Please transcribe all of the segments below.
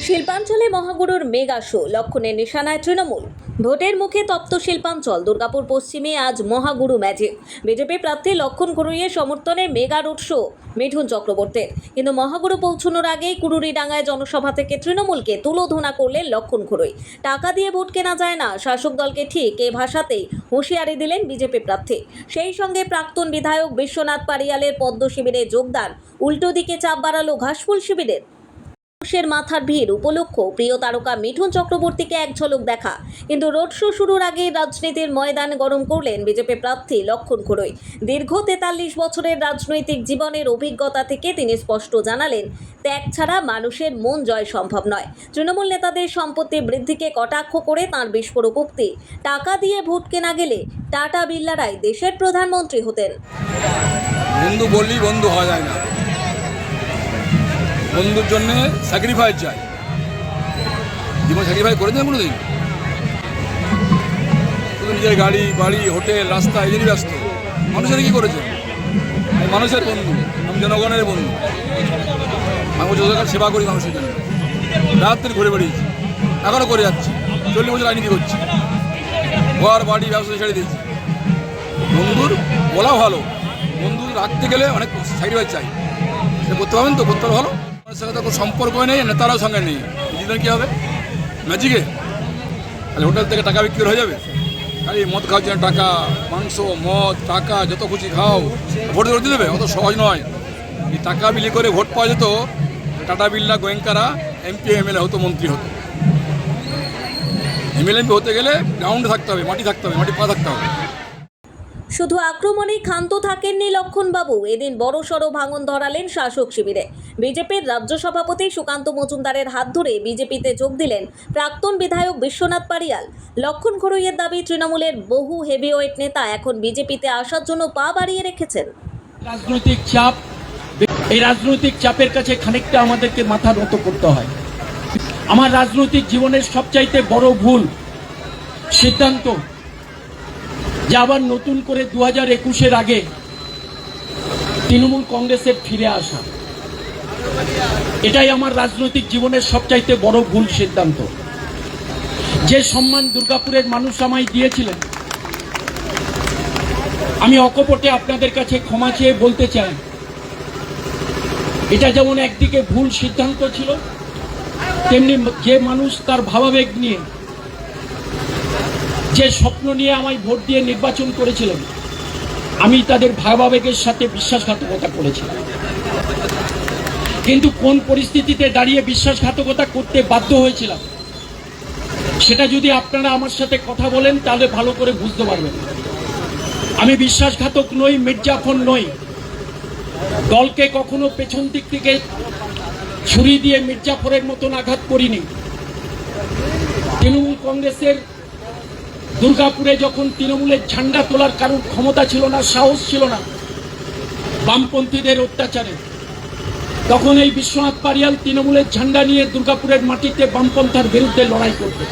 শিল্পাঞ্চলে মহাগুরুর mega show, লক্ষণের নিশানায় তৃণমূল। ভোটের মুখে তপ্ত শিল্পাঞ্চল। দুর্গাপুর পশ্চিমে আজ মহাগুরু ম্যাজিক। বিজেপি প্রার্থী লক্ষণ ঘুরুইয়ের সমর্থনে মেগা রোড শো মিঠুন চক্রবর্তীর। কিন্তু মহাগুরু পৌঁছানোর আগেই কুরুরিডাঙ্গায় জনসভা থেকে তৃণমূলকে তুলোধনা করলেন লক্ষণ ঘুরুই। টাকা দিয়ে ভোট কেনা যায় না, শাসক দলকে ঠিক এ ভাষাতেই হুঁশিয়ারি দিলেন বিজেপি প্রার্থী। সেই সঙ্গে প্রাক্তন বিধায়ক বিশ্বনাথ পারিয়ালের পদ্ম শিবিরে যোগদান, উল্টো দিকে চাপ বাড়ালো ঘাসফুল শিবিরের। মানুষের মাথার ভিড় উপলক্ষ প্রিয় তারকা মিঠুন চক্রবর্তীকে এক ঝলক দেখা। কিন্তু রোড শো শুরুর আগেই রাজনীতির ময়দান গরম করলেন বিজেপি প্রার্থী লক্ষণ ঘুরুই। দীর্ঘ 43 বছরের রাজনৈতিক জীবনের অভিজ্ঞতা থেকে তিনি স্পষ্ট জানালেন, ত্যাগ ছাড়া মানুষের মন জয় সম্ভব নয়। তৃণমূল নেতাদের সম্পত্তি বৃদ্ধিকে কটাক্ষ করে তাঁর বিস্ফোরক উক্তি, টাকা দিয়ে ভোট কেনা গেলে টাটা বিড়লারাই দেশের প্রধানমন্ত্রী হতেন। বন্ধু বললেই বন্ধু হওয়া যায় না, বন্ধুর জন্য স্যাক্রিফাইস চাই। জীবন স্যাক্রিফাইস করেছেন কোনোদিন? শুধু নিজের গাড়ি বাড়ি হোটেল রাস্তা এই জন্যই ব্যস্ত। মানুষের কি করেছে? আমি মানুষের বন্ধু, আমি জনগণের বন্ধু। আমি যতটা সেবা করি মানুষের জন্য, রাত্রে ঘুরে বেড়িয়েছি, এখনও করে যাচ্ছি। 40 বছর রাজনীতি করছি, ঘর বাড়ি ব্যবসা ছেড়ে দিয়েছি। বন্ধুর বলা ভালো, বন্ধু রাখতে গেলে অনেক স্যাক্রিফাইস চাই। সে করতে পারবেন তো? করতে ভালো। আমার সঙ্গে তো কোনো সম্পর্ক নেই, নেতারাও সঙ্গে নেই। বুঝলেন কী হবে ম্যাজিকে? তাহলে হোটেল থেকে টাকা বিক্রি হয়ে যাবে। খালি মদ খাওয়ার জন্য টাকা, মাংস মদ টাকা যত খুশি খাও, ভোট করতে দেবে? অত সহজ নয়। এই টাকা বিলি করে ভোট পাওয়া যেত, টাটা বিড়লা গোয়েঙ্কারা এমপি এমএলএ হতো, মন্ত্রী হতো। এমএলএ এমপি হতে গেলে গ্রাউন্ডে থাকতে হবে, মাটি থাকতে হবে, মাটি পা থাকতে হবে। শুধু আক্রমণেই ক্ষান্ত থাকেননি লক্ষণবাবু। এদিন বড়সড় ভাঙন ধরালেন শাসক শিবিরে। বিজেপির রাজ্য সভাপতি সুকান্ত মজুমদারের হাত ধরে বিজেপিতে যোগ দিলেন প্রাক্তন বিধায়ক বিশ্বনাথ পারিয়াল। লক্ষণ ঘুরুইয়ের দাবি, তৃণমূলের বহু হেভিওয়েট নেতা এখন বিজেপিতে আসার জন্য পা বাড়িয়ে রেখেছেন। রাজনৈতিক চাপ, এই রাজনৈতিক চাপের কাছে খানিকটা আমাদেরকে মাথা নত করতে হয়। আমার রাজনৈতিক জীবনের সবচাইতে বড় ভুল সিদ্ধান্ত যে আবার নতুন করে 2021-এর আগে তৃণমূল কংগ্রেসের ফিরে আসা। এটাই আমার রাজনৈতিক জীবনের সবচাইতে বড় ভুল সিদ্ধান্ত। যে সম্মান দুর্গাপুরের মানুষ আমায় দিয়েছিলেন, আমি অকপটে আপনাদের কাছে ক্ষমা চেয়ে বলতে চাই, এটা যেমন একদিকে ভুল সিদ্ধান্ত ছিল, তেমনি যে মানুষ তার ভাবাবেগ নিয়ে, যে স্বপ্ন নিয়ে আমায় ভোট দিয়ে নির্বাচন করেছিলেন, আমি তাদের ভাবাবেগের সাথে বিশ্বাসঘাতকতা করেছিলাম। কিন্তু কোন পরিস্থিতিতে দাঁড়িয়ে বিশ্বাসঘাতকতা করতে বাধ্য হয়েছিলাম, সেটা যদি আপনারা আমার সাথে কথা বলেন তাহলে ভালো করে বুঝতে পারবেন। আমি বিশ্বাসঘাতক নই, মির্জাফর নই। দলকে কখনো পেছন দিক থেকে ছুরি দিয়ে মির্জাফরের মতন আঘাত করিনি। তৃণমূল কংগ্রেসের দুর্গাপুরে যখন তৃণমূলের ঝান্ডা তোলার কারোর ক্ষমতা ছিল না, সাহস ছিল না, বামপন্থীদের অত্যাচারে, তখন এই বিশ্বনাথ পারিয়াল তৃণমূলের ঝান্ডা নিয়ে দুর্গাপুরের মাটিতে বামপন্থার বিরুদ্ধে লড়াই করবে।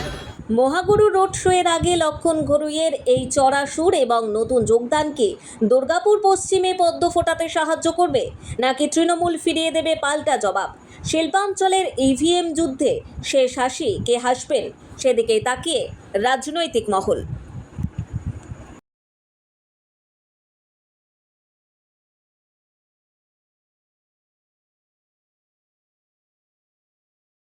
মহাগুরু রোড শো এর আগে লক্ষণ ঘুরুইয়ের এই চড়া সুর এবং নতুন যোগদানকে দুর্গাপুর পশ্চিমে পদ্ম ফোটাতে সাহায্য করবে, নাকি তৃণমূল ফিরিয়ে দেবে পাল্টা জবাব? শিল্পাঞ্চলের ইভিএম যুদ্ধে শেষ হাসি কে হাসবেন, সেদিকেই তাকিয়ে রাজনৈতিক মহল।